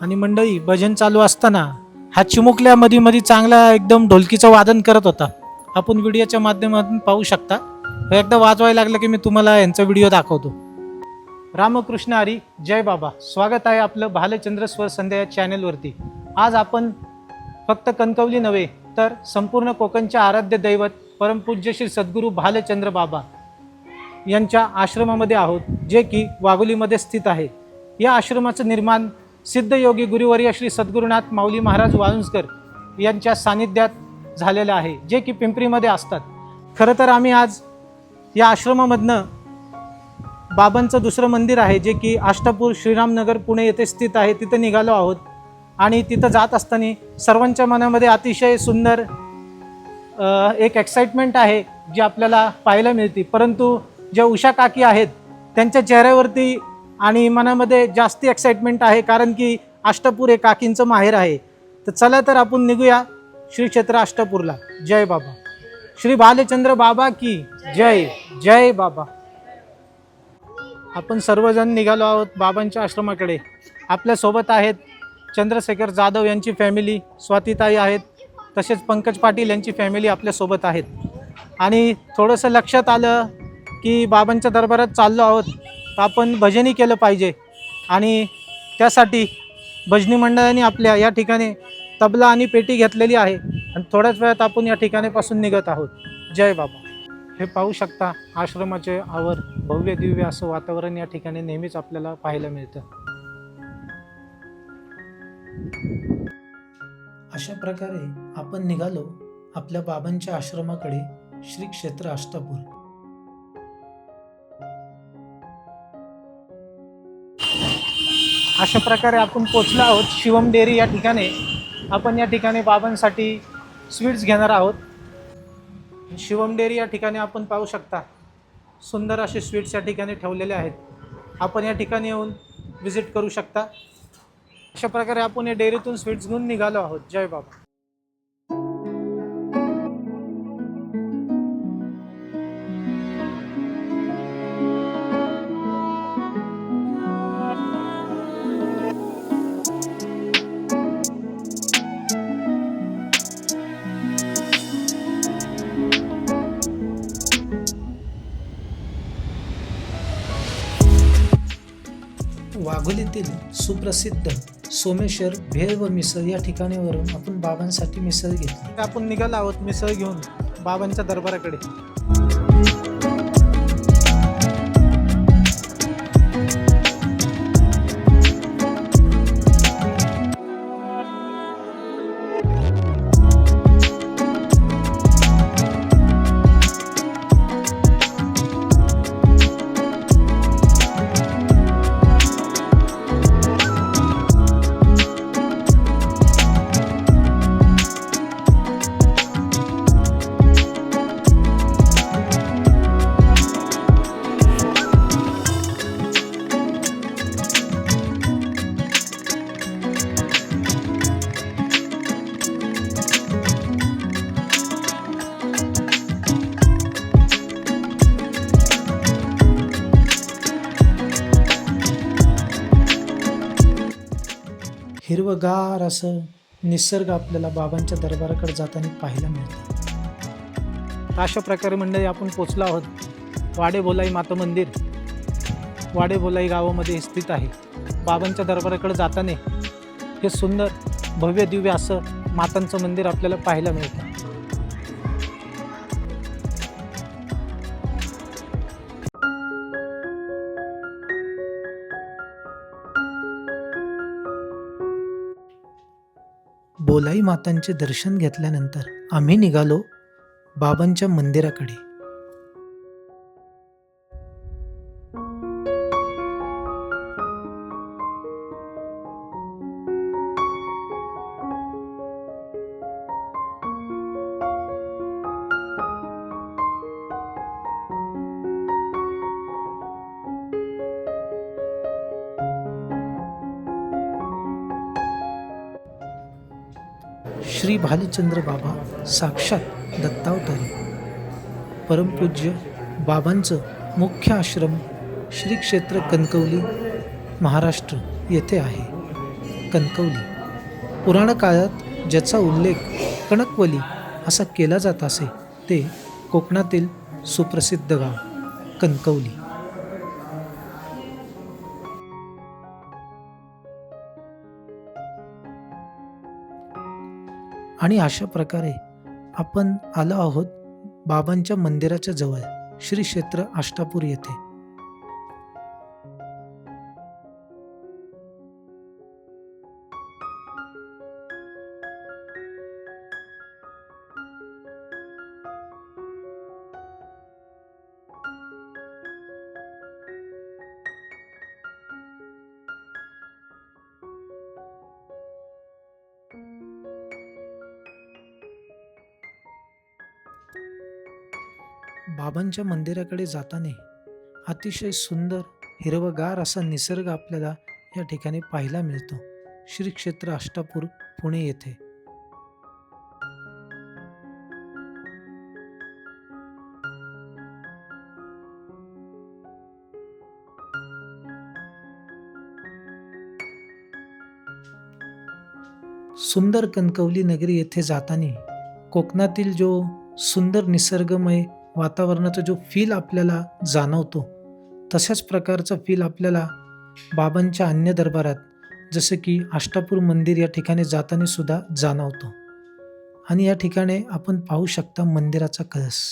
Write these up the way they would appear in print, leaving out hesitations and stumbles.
आणि मंडळी भजन चालू असताना हा चिमुकल्या मध्ये मध्ये चांगला एकदम ढोलकीचं वादन करत होता. आपण व्हिडिओच्या माध्यमातून पाहू शकता. एकदा वाजवायला लागलं की मी तुम्हाला यांचा व्हिडिओ दाखवतो. रामकृष्ण हरी, जय बाबा. स्वागत आहे आपलं भालचंद्र स्वर संध्या या चॅनलवरती. आज आपण फक्त कणकवली नव्हे तर संपूर्ण कोकणचे आराध्य दैवत परमपूज्य श्री सद्गुरू भालचंद्र बाबा यांच्या आश्रमामध्ये आहोत, जे की वाघोलीमध्ये स्थित आहे. या आश्रमाचं निर्माण सिद्धयोगी गुरुवर्य श्री सद्गुरुनाथ माऊली महाराज वाळुंजकर यांच्या सानिध्यात झालेलं आहे, जे की पिंपरीमध्ये असतात. खरं तर आम्ही आज या आश्रमामधनं बाबांचं दुसरं मंदिर आहे, जे की अष्टापूर श्रीरामनगर पुणे येथे स्थित आहे, तिथं निघालो आहोत. आणि तिथं जात असताना सर्वांच्या मनामध्ये अतिशय सुंदर एक एक्साइटमेंट आहे जी आपल्याला पाहायला मिळते. परंतु ज्या उषा काकी आहेत त्यांच्या चेहऱ्यावरती आणि मनामध्ये जास्ती एक्साइटमेंट आहे, कारण की अष्टापूर हे काकींचं माहेर आहे. तर चला तर आपण निघूया श्री क्षेत्र अष्टापूरला. जय बाबा. श्री भालचंद्र बाबा की जय. जय बाबा. आपण सर्वजण निघालो आहोत बाबांच्या आश्रमाकडे. आपल्यासोबत आहेत चंद्रशेखर जाधव यांची फॅमिली, स्वातीताई आहेत, तसेच पंकज पाटील यांची फॅमिली आपल्यासोबत आहेत. आणि थोडंसं लक्षात आलं की बाबांच्या दरबारात चाललो आहोत तर आपण भजनही केलं पाहिजे. आणि त्यासाठी भजनी मंडळाने आपल्या या ठिकाणी तबला आणि पेटी घेतलेली आहे. आणि थोड्याच वेळात आपण या ठिकाणीपासून निघत आहोत. जय बाबा. हे पाहू शकता आश्रमाचे आवर भव्य दिव्य असं वातावरण या ठिकाणी नेहमीच आपल्याला पाहायला मिळतं. अशा प्रकारे आपण निघालो आपल्या बाबांच्या आश्रमाकडे, श्री क्षेत्र अष्टापूर. अशा प्रकारे आपण पोचलो आहोत शिवम डेअरी या ठिकाणी. आपण या ठिकाणी बाबांसाठी स्वीट्स घेणार आहोत. शिवम डेअरी या ठिकाणी आपण पाहू शकता सुंदर असे स्वीट्स या ठिकाणी ठेवलेले आहेत. आपण या ठिकाणी येऊन विजिट करू शकता. अशा प्रकारे आपण या डेअरीतून स्वीट्स घेऊन निघालो आहोत. जय बाबा. वाघोलीतील सुप्रसिद्ध सोमेश्वर भेळ व मिसळ या ठिकाणीवरून आपण बाबांसाठी मिसळ घेतली. आपण निघालो आहोत मिसळ घेऊन बाबांच्या दरबाराकडे. हिरवगार असं निसर्ग आपल्याला बाबांच्या दरबाराकडे जाताना पाहायला मिळतं. अशा प्रकारे मंडळी आपण पोचलो आहोत वाडेभोलाई माता मंदिर. वाडेभोलाई गावामध्ये स्थित आहे. बाबांच्या दरबाराकडे जाताना हे सुंदर भव्य दिव्य असं मातांचं मंदिर आपल्याला पाहायला मिळतं. बोलाई मातांचे दर्शन घेतल्यानंतर आम्ही निघालो बाबांच्या मंदिराकडे. श्री भालचंद्र बाबा साक्षात दत्तावतारी परमपूज्य बाबांचं मुख्य आश्रम श्री क्षेत्र कणकवली महाराष्ट्र येथे आहे. कणकवली. पुराण काळात ज्याचा उल्लेख कणकवली असा केला जात असे ते कोकणातील सुप्रसिद्ध गाव कणकवली. आणि अशा प्रकारे आपण आलो आहोत बाबांच्या मंदिराच्या जवळ श्री क्षेत्र आष्टापूर येथे. बाबांच्या मंदिराकडे जाताना अतिशय सुंदर हिरवगार असा निसर्ग आपल्याला या ठिकाणी पाहायला मिळतो श्री क्षेत्र आष्टापूर पुणे येथे. सुंदर कणकवली नगरी येथे जाताना कोकणातील जो सुंदर निसर्गमय वातावरणाचा जो फील आपल्याला जाणवतो तशाच प्रकारचा फील आपल्याला बाबांच्या अन्य दरबारात जसं की आष्टापूर मंदिर या ठिकाणी जाताना सुद्धा जाणवतो. आणि या ठिकाणी आपण पाहू शकता मंदिराचा कळस.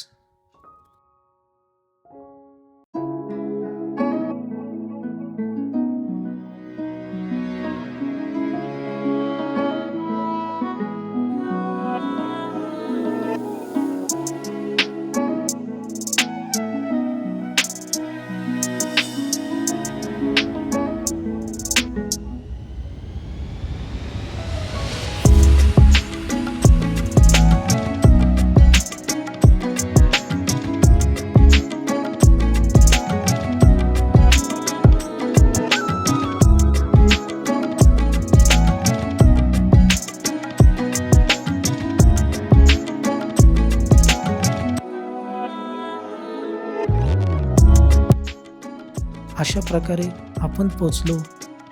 अशा प्रकारे आपण पोचलो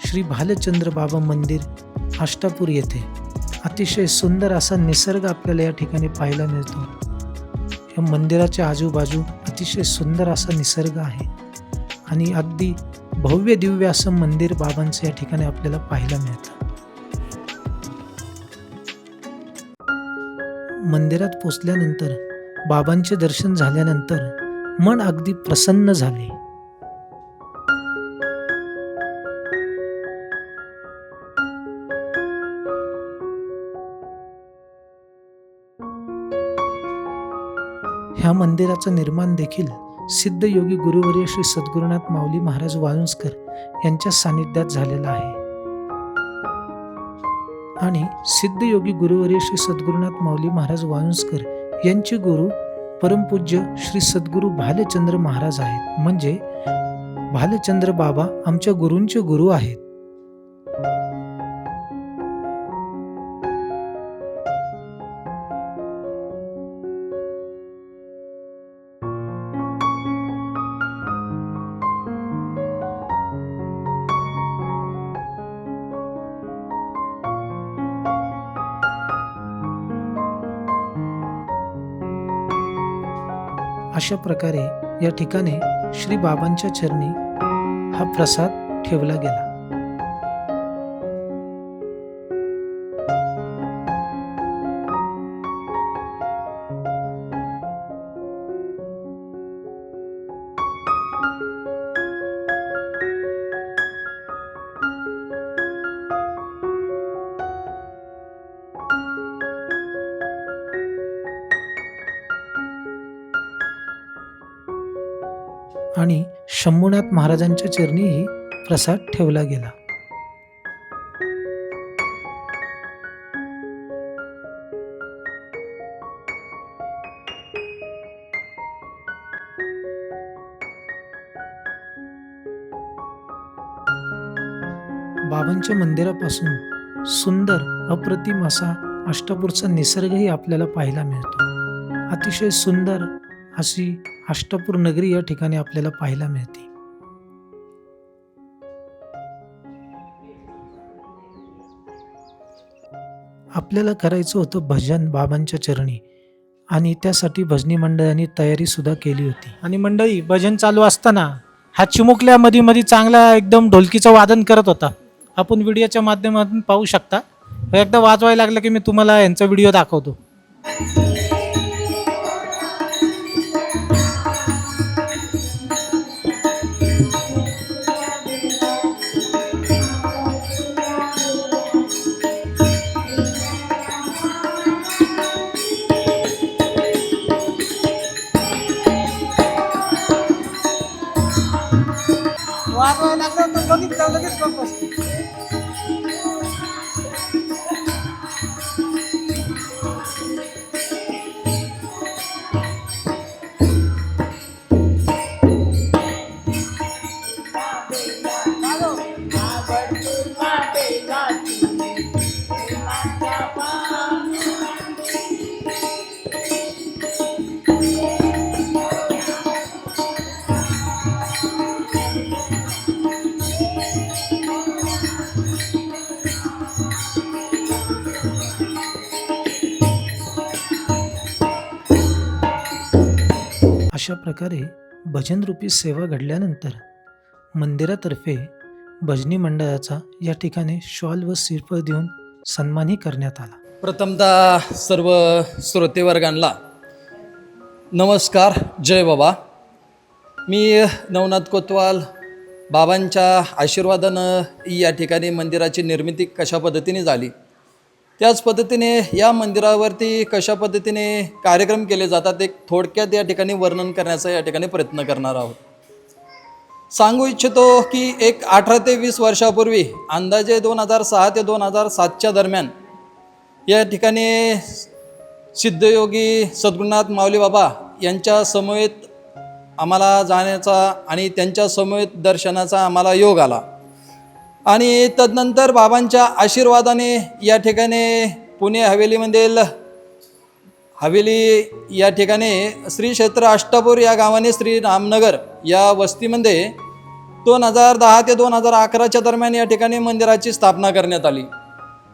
श्री भालचंद्र बाबा मंदिर आष्टापूर येथे. अतिशय सुंदर असा निसर्ग आपल्याला या ठिकाणी पाहायला मिळतो. या मंदिराच्या आजूबाजू अतिशय सुंदर असा निसर्ग आहे आणि अगदी भव्य दिव्य असं मंदिर बाबांचं या ठिकाणी आपल्याला पाहायला मिळतं. मंदिरात पोचल्यानंतर बाबांचे दर्शन झाल्यानंतर मन अगदी प्रसन्न झाले. ह्या मंदिराचं निर्माण देखील सिद्ध योगी गुरुवर्य श्री सद्गुरुनाथ माऊली महाराज वाळुंजकर यांच्या सानिध्यात झालेला आहे. आणि सिद्ध योगी गुरुवर्य श्री सद्गुरुनाथ माऊली महाराज वाळुंजकर यांचे गुरु परमपूज्य श्री सद्गुरू भालचंद्र महाराज आहेत. म्हणजे भालचंद्र बाबा आमच्या गुरूंचे गुरु आहेत. अशा प्रकारे या ठिकाणी श्री बाबांच्या चरणी हा प्रसाद ठेवला गेला. आणि शंभूनाथ महाराजांच्या चरणीही प्रसाद ठेवला गेला. बाबांच्या मंदिरापासून सुंदर अप्रतिम असा आष्टापूरचा निसर्गही आपल्याला पाहायला मिळतो. अतिशय सुंदर अशी आष्टापूर नगरी या ठिकाणी आपल्याला पाहायला मिळते. आपल्याला करायचं होतं भजन बाबांच्या चरणी आणि त्यासाठी भजनी मंडळाने तयारी सुद्धा केली होती. आणि मंडळी, भजन चालू असताना हा चिमुकल्या मध्ये मध्ये चांगला एकदम ढोलकीचं वादन करत होता. आपण व्हिडिओच्या माध्यमातून पाहू शकता. एकदा वाजवायला लागलं की मी तुम्हाला यांचा व्हिडिओ दाखवतो. वाजवायला लागलं तर बघितलं लगेच गप्प बसते. अशा प्रकारे भजनरूपी सेवा घडल्यानंतर मंदिरातर्फे भजनी मंडळाचा या ठिकाणी शॉल व श्रीफळ देऊन सन्मानही करण्यात आला. प्रथमतः सर्व श्रोतेवर्गांना नमस्कार, जय बाबा. मी नवनाथ कोतवाल. बाबांच्या आशीर्वादानं या ठिकाणी मंदिराची निर्मिती कशा पद्धतीने झाली, त्याच पद्धतीने या मंदिरावरती कशा पद्धतीने कार्यक्रम केले जातात एक थोडक्यात या ठिकाणी वर्णन करण्याचा या ठिकाणी प्रयत्न करणार आहोत. सांगू इच्छितो की एक 18 ते 20 वर्षापूर्वी अंदाजे 2006 ते 2007च्या दरम्यान या ठिकाणी सिद्धयोगी सद्गुरुनाथ माऊली बाबा यांच्या समवेत आम्हाला जाण्याचा आणि त्यांच्या समवेत दर्शनाचा आम्हाला योग आला. आणि तदनंतर बाबांच्या आशीर्वादाने या ठिकाणी पुणे हवेली या ठिकाणी श्री क्षेत्र अष्टापूर या गावाने श्री रामनगर या वस्तीमध्ये 2010 ते 2011च्या दरम्यान या ठिकाणी मंदिराची स्थापना करण्यात आली.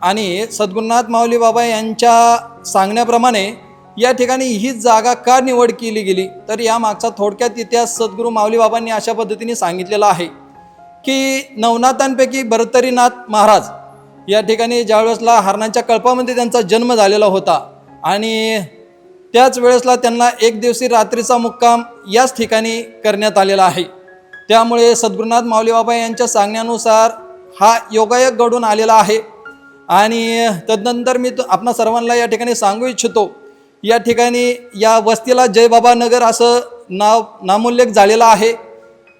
आणि सद्गुरुनाथ माऊली बाबा यांच्या सांगण्याप्रमाणे या ठिकाणी ही जागा का निवड केली गेली, तर या मागचा थोडक्यात इतिहास सद्गुरू माऊली बाबांनी अशा पद्धतीने सांगितलेला आहे की नवनाथांपैकी भर्तरीनाथ महाराज या ठिकाणी ज्यावेळेसला हरणांच्या कळपामध्ये त्यांचा जन्म झालेला होता आणि त्याच वेळेसला त्यांना एक दिवशी रात्रीचा मुक्काम याच ठिकाणी करण्यात आलेला आहे. त्यामुळे सद्गुरुनाथ माऊली बाबा यांच्या सांगण्यानुसार हा योगायोग घडून आलेला आहे. आणि तदनंतर मी आपणा सर्वांना या ठिकाणी सांगू इच्छितो, या ठिकाणी या वस्तीला जय बाबा नगर असं नामोल्लेख झालेला आहे.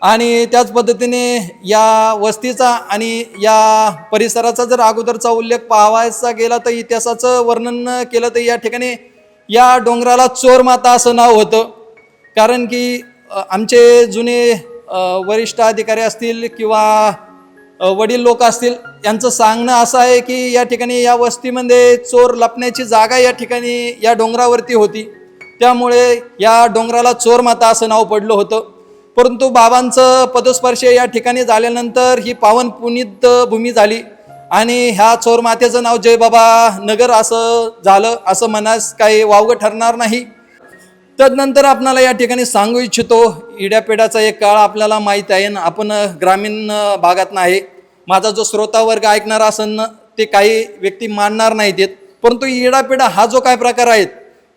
आणि त्याच पद्धतीने या वस्तीचा आणि या परिसराचा जर अगोदरचा उल्लेख पाहावायचा गेला तर इतिहासाचं वर्णन केलं तर या ठिकाणी या डोंगराला चोर माता असं नाव होतं. कारण की आमचे जुने वरिष्ठ अधिकारी असतील किंवा वडील लोक असतील यांचं सांगणं असं आहे की या ठिकाणी या वस्तीमध्ये चोर लपण्याची जागा या ठिकाणी या डोंगरावरती होती. त्यामुळे या डोंगराला चोर माता असं नाव पडलं होतं. परंतु बाबांचं पदस्पर्श या ठिकाणी झाल्यानंतर ही पावन पुनीत भूमी झाली आणि ह्या चोर मातेचं नाव जय बाबा नगर असं झालं, असं म्हणास काही वावगं ठरणार नाही. तदनंतर आपणाला या ठिकाणी सांगू इच्छितो, इड्यापिड्याचा एक काळ आपल्याला माहीत आहे ना, आपण ग्रामीण भागात नाही. माझा जो श्रोतावर्ग ऐकणार असेल ते काही व्यक्ती मानणार नाहीत, परंतु इडापिडा हा जो काय प्रकार आहेत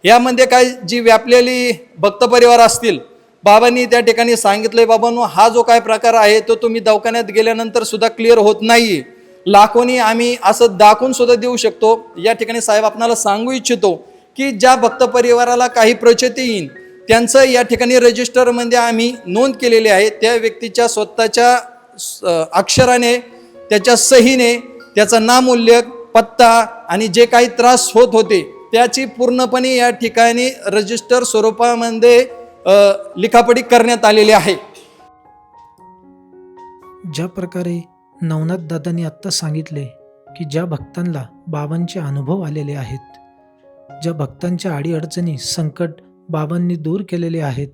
यामध्ये काय जी व्यापलेली भक्त परिवार असतील, बाबांनी त्या ठिकाणी सांगितलंय, बाबांनो हा जो काय प्रकार आहे तो तुम्ही दवाखान्यात गेल्यानंतर सुद्धा क्लिअर होत नाही. लाखोनी आम्ही असं दाखवून सुद्धा देऊ शकतो. या ठिकाणी साहेब आपणाला सांगू इच्छितो की ज्या भक्त परिवाराला काही प्रचिती येईल त्यांचं या ठिकाणी रजिस्टरमध्ये आम्ही नोंद केलेली आहे. त्या व्यक्तीच्या स्वतःच्या अक्षराने, त्याच्या सहीने, त्याचा नामोल्लेख, पत्ता आणि जे काही त्रास होत होते त्याची पूर्णपणे या ठिकाणी रजिस्टर स्वरूपामध्ये लिखापडी करण्यात आलेली आहे. ज्या प्रकारे नवनाथ दादांनी आत्ता सांगितले की ज्या भक्तांना बाबांचे अनुभव आलेले आहेत, ज्या भक्तांच्या अडीअडचणी संकट बाबांनी दूर केलेले आहेत,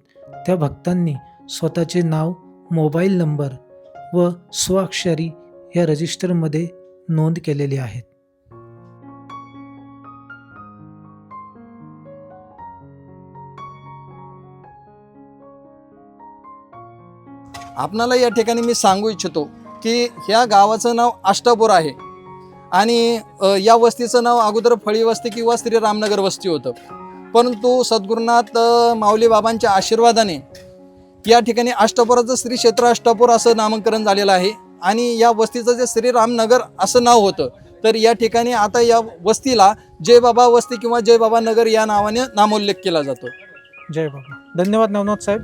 त्या भक्तांनी स्वतःचे नाव, मोबाईल नंबर व स्वाक्षरी या रजिस्टरमध्ये नोंद केलेली आहेत. आपणाला या ठिकाणी मी सांगू इच्छितो की ह्या गावाचं नाव आष्टापूर आहे आणि या वस्तीचं नाव अगोदर फळी वस्ती किंवा श्री रामनगर वस्ती होतं. परंतु सद्गुरुनाथ माऊली बाबांच्या आशीर्वादाने या ठिकाणी अष्टापुराचं श्री क्षेत्र अष्टापूर असं नामकरण झालेलं आहे आणि या वस्तीचं जे श्री रामनगर असं नाव होतं, तर या ठिकाणी आता या वस्तीला जय बाबा वस्ती किंवा जय बाबा नगर या नावाने नामोल्लेख केला जातो. जय बाबा. धन्यवाद नवनाथ साहेब.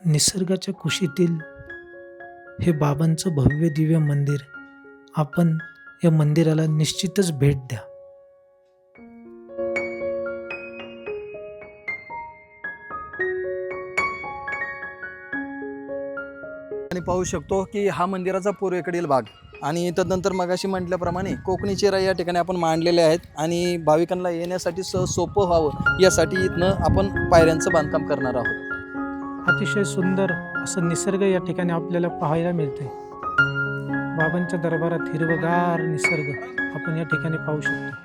निसर्गाच्या कुशीतील हे बाबांचं भव्य दिव्य मंदिर, आपण या मंदिराला निश्चितच भेट द्या. आणि पाहू शकतो की हा मंदिराचा पूर्वेकडील भाग आणि तदनंतर मगाशी म्हटल्याप्रमाणे कोकणी चेहरा या ठिकाणी आपण मांडलेले आहेत आणि भाविकांना येण्यासाठी सोपं व्हावं यासाठी इथनं आपण पायऱ्यांचं बांधकाम करणार आहोत. अतिशय सुंदर असं निसर्ग या ठिकाणी आपल्याला पाहायला मिळते. बाबांच्या दरबारात हिरवगार निसर्ग आपण या ठिकाणी पाहू शकतो.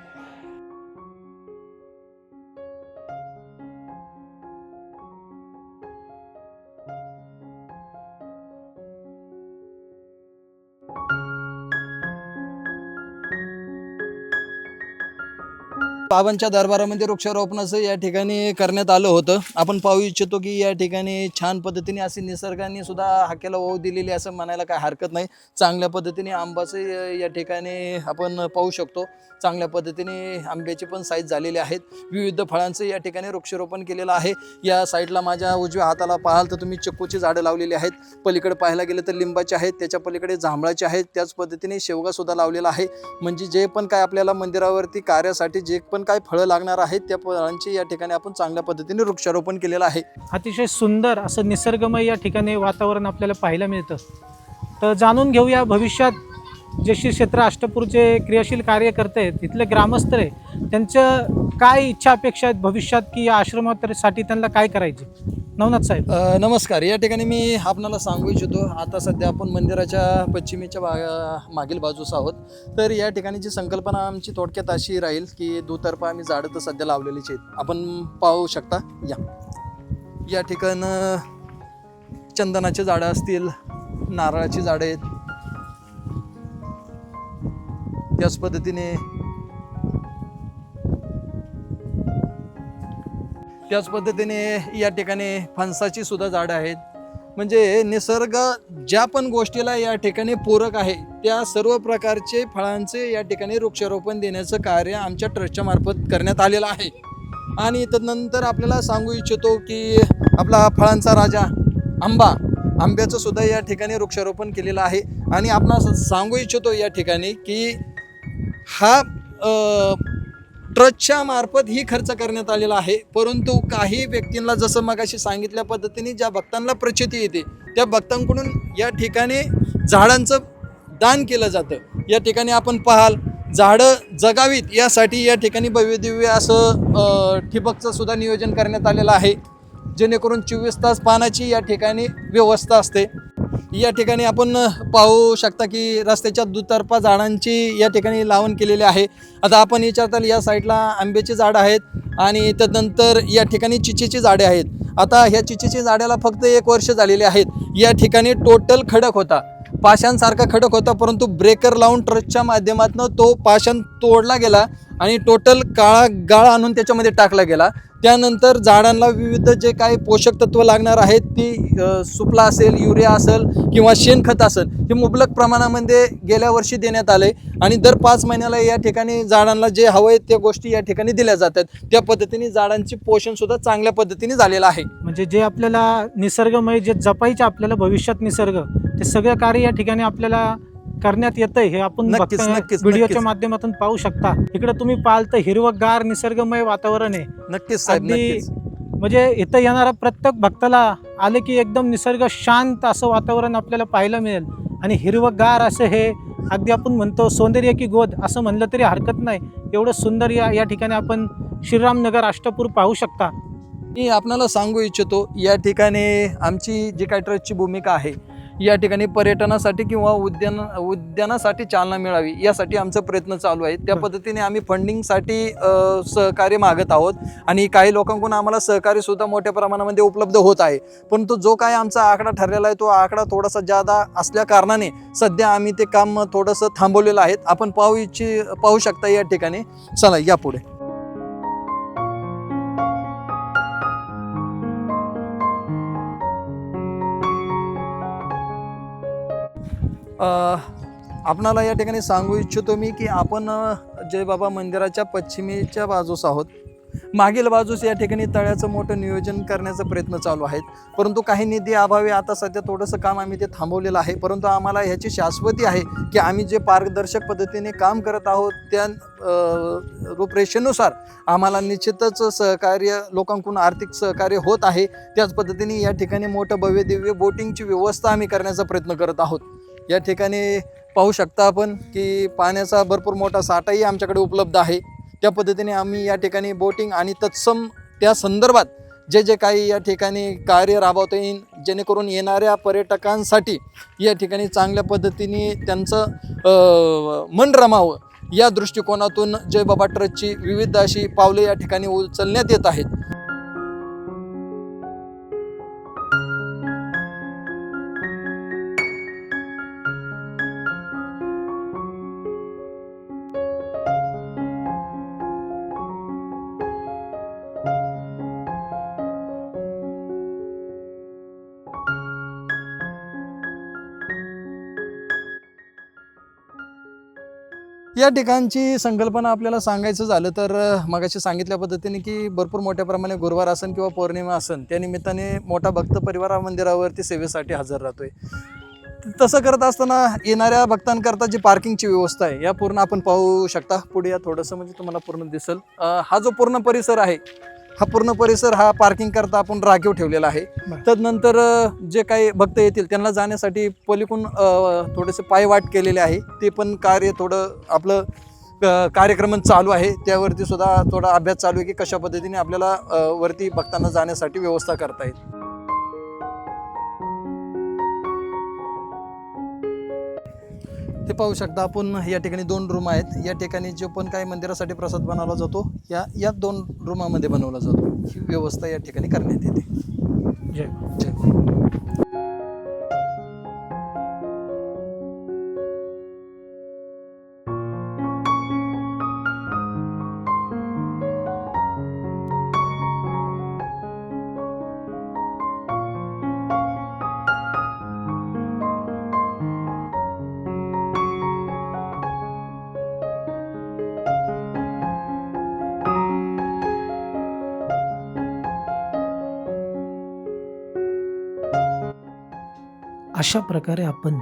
बाबांच्या दरबारामध्ये वृक्षारोपणाचं या ठिकाणी करण्यात आलं होतं. आपण पाहू इच्छितो की या ठिकाणी छान पद्धतीने अशी निसर्गाने सुद्धा हाकेला ओढ दिलेली असं म्हणायला काय हरकत नाही. चांगल्या पद्धतीने आंबाचं या ठिकाणी आपण पाहू शकतो. चांगल्या पद्धतीने आंब्याची पण साईज झालेली आहेत. विविध फळांचं या ठिकाणी वृक्षारोपण केलेलं आहे. या साईडला माझ्या उजव्या हाताला पाहाल तर तुम्ही चिक्कूची झाडं लावलेली आहेत. पलीकडे पाहायला गेलं तर लिंबाचे आहेत, त्याच्या पलीकडे जांभळाचे आहेत. त्याच पद्धतीने शेवगा सुद्धा लावलेला आहे. म्हणजे जे पण काय आपल्याला मंदिरावरती कार्यासाठी जे पण काय फळं लागणार आहेत त्या फळांची या ठिकाणी आपण चांगल्या पद्धतीने वृक्षारोपण केलेलं आहे. अतिशय सुंदर असं निसर्गमय या ठिकाणी वातावरण आपल्याला पाहायला मिळतं. तर जाणून घेऊया भविष्यात जे श्री क्षेत्र अष्टपूरचे क्रियाशील कार्यकर्ते आहेत, तिथले ग्रामस्थ आहे, त्यांचं काय इच्छा अपेक्षा आहेत भविष्यात की या आश्रमासाठी त्यांना काय करायचे. नवनाथ साहेब नमस्कार. या ठिकाणी मी आपणाला सांगू इच्छितो, आता सध्या आपण मंदिराच्या पश्चिमेच्या मागील बाजूस आहोत. तर या ठिकाणी जी संकल्पना आमची थोडक्यात अशी राहील की दुतर्फा आम्ही झाडं तर सध्या लावलेलीच आहेत. आपण पाहू शकता या ठिकाणं चंदनाची झाडं असतील, नारळाची झाडं आहेत. त्याच पद्धतीने या ठिकाणी फणसाची सुद्धा झाडं आहेत. म्हणजे निसर्ग ज्या पण गोष्टीला या ठिकाणी पूरक आहे त्या सर्व प्रकारचे फळांचे या ठिकाणी वृक्षारोपण देण्याचं कार्य आमच्या ट्रस्टच्या मार्फत करण्यात आलेलं आहे. आणि तदनंतर आपल्याला सांगू इच्छितो की आपला फळांचा राजा आंब्याचं सुद्धा या ठिकाणी वृक्षारोपण केलेलं आहे. आणि आपण सांगू इच्छितो या ठिकाणी की हा ट्रस्टच्या मार्फत ही खर्च करण्यात आलेला आहे. परंतु काही व्यक्तींना जसं मगाशी सांगितल्या पद्धतीने ज्या भक्तांना प्रचिती येते त्या भक्तांकडून या ठिकाणी झाडांचं दान केलं जातं. या ठिकाणी आपण पाहाल झाडं जगावीत यासाठी या ठिकाणी भव्य दिव्य असं ठिबकचं सुद्धा नियोजन करण्यात आलेलं आहे, जेणेकरून 24 तास पाण्याची या ठिकाणी व्यवस्था असते. या ठिकाणी आपण पाहू शकता की रस्त्याच्या दुतर्फा झाडांची या ठिकाणी लावण केलेली आहे. आता आपण विचारताल या साईडला आंब्याची झाडं आहेत आणि त्यानंतर या ठिकाणी चिचेची झाडे आहेत. आता ह्या चिचेची झाडाला फक्त 1 वर्ष झालेले आहेत. या ठिकाणी टोटल खडक होता, पाषाणसारखा खडक होता, परंतु ब्रेकर लावून ट्रस्टच्या माध्यमातून तो पाषाण तोडला गेला आणि टोटल काळा गाळ आणून त्याच्यामध्ये टाकला गेला. त्यानंतर झाडांना विविध जे काही पोषक तत्व लागणार आहेत ती सुफला असेल, युरिया असेल किंवा शेणखत असेल हे मुबलक प्रमाणामध्ये गेल्या वर्षी देण्यात आले आणि दर 5 महिन्याला या ठिकाणी झाडांना जे हवं आहे त्या गोष्टी या ठिकाणी दिल्या जातात. त्या पद्धतीने झाडांचे पोषण सुद्धा चांगल्या पद्धतीने झालेलं आहे. म्हणजे जे आपल्याला निसर्गमय जे जपायचे आपल्याला भविष्यात निसर्ग, ते सगळं कार्य या ठिकाणी आपल्याला करण्यात येतंय हे आपण नक्कीच व्हिडिओच्या माध्यमातून पाहू शकता. इकडे तुम्ही पाहाल तर हिरवगार निसर्गमय वातावरण आहे. नक्कीच साहेब, नक्कीच. म्हणजे इथं येणारा प्रत्येक भक्ताला आले की एकदम निसर्ग शांत असं वातावरण आपल्याला पाहायला मिळेल आणि हिरवगार असं हे अगदी आपण म्हणतो सौंदर्य की गोद असं म्हणलं तरी हरकत नाही. एवढं सुंदर या ठिकाणी आपण श्रीरामनगर अष्टपूर पाहू शकता. मी आपणाला सांगू इच्छितो या ठिकाणी आमची जी काही ट्रस्टची भूमिका आहे या ठिकाणी पर्यटनासाठी किंवा उद्यानासाठी चालना मिळावी यासाठी आमचा प्रयत्न चालू आहे. त्या पद्धतीने आम्ही फंडिंगसाठी सहकार्य मागत आहोत आणि काही लोकांकडून आम्हाला सहकार्य सुद्धा मोठ्या प्रमाणामध्ये उपलब्ध होत आहे. परंतु जो काय आमचा आकडा ठरलेला आहे तो आकडा थोडासा जादा असल्या कारणाने सध्या आम्ही ते काम थोडंसं थांबवलेलं आहे. आपण पाहू शकता या ठिकाणी. चला या पुढे. आपणाला या ठिकाणी सांगू इच्छितो मी की आपण जय बाबा मंदिराच्या पश्चिमेच्या बाजूस आहोत. मागील बाजूस या ठिकाणी तळ्याचं मोठं नियोजन करण्याचा प्रयत्न चालू आहेत. परंतु काही निधी अभावी आता सध्या थोडंसं काम आम्ही ते थांबवलेलं आहे. परंतु आम्हाला ह्याची शाश्वती आहे की आम्ही जे पारदर्शक पद्धतीने काम करत आहोत त्या रूपरेषेनुसार आम्हाला निश्चितच सहकार्य लोकांकडून आर्थिक सहकार्य होत आहे. त्याच पद्धतीने या ठिकाणी मोठं भव्य दिव्य बोटिंगची व्यवस्था आम्ही करण्याचा प्रयत्न करत आहोत. या ठिकाणी पाहू शकता आपण की पाण्याचा भरपूर मोठा साठाही आमच्याकडे उपलब्ध आहे. त्या पद्धतीने आम्ही या ठिकाणी बोटिंग आणि तत्सम त्या संदर्भात जे काही या ठिकाणी कार्य राबवता येईल जेणेकरून येणाऱ्या पर्यटकांसाठी या ठिकाणी चांगल्या पद्धतीने त्यांचं मन रमावं या दृष्टिकोनातून जय बाबा ट्रस्टची विविध अशी पावले या ठिकाणी उचलण्यात येत आहेत. या ठिकाणची संकल्पना आपल्याला सांगायचं झालं तर मगाशी सांगितल्या पद्धतीने की भरपूर मोठ्या प्रमाणे गुरुवार असन किंवा पौर्णिमा असन त्या निमित्ताने मोठा भक्त परिवार मंदिरावरती सेवेसाठी हजर राहतोय. तसं करत असताना येणाऱ्या भक्तांकरता जी पार्किंगची व्यवस्था आहे या पूर्ण आपण पाहू शकता. पुढे या थोडंसं म्हणजे तुम्हाला पूर्ण दिसेल. हा जो पूर्ण परिसर आहे हा पूर्ण परिसर हा पार्किंग करता आपण राखीव ठेवलेला आहे. तदनंतर जे काही भक्त येतील त्यांना जाण्यासाठी पलीकडून थोडेसे पायवाट केलेले आहे. ते पण कार्य थोडं आपलं कार्यक्रम चालू आहे. त्यावरती सुद्धा थोडा अभ्यास चालू आहे की कशा पद्धतीने आपल्याला वरती भक्तांना जाण्यासाठी व्यवस्था करता येईल. ते पाहू शकता आपण या ठिकाणी 2 रूम आहेत. या ठिकाणी जो पण काही मंदिरासाठी प्रसाद बनवला जातो या 2 रूमामध्ये बनवला जातो. ही व्यवस्था या ठिकाणी करण्यात येते. जय अशा प्रकारे आपण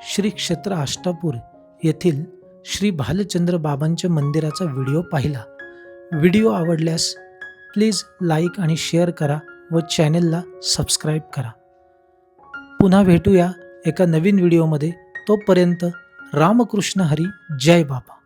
श्री क्षेत्र आष्टापूर येथील श्री भालचंद्र बाबांच्या मंदिराचा व्हिडिओ पाहिला. व्हिडिओ आवडल्यास प्लीज लाईक आणि शेअर करा व चॅनेलला सबस्क्राईब करा. पुन्हा भेटूया एका नवीन व्हिडिओमध्ये. तोपर्यंत रामकृष्ण हरी. जय बाबा.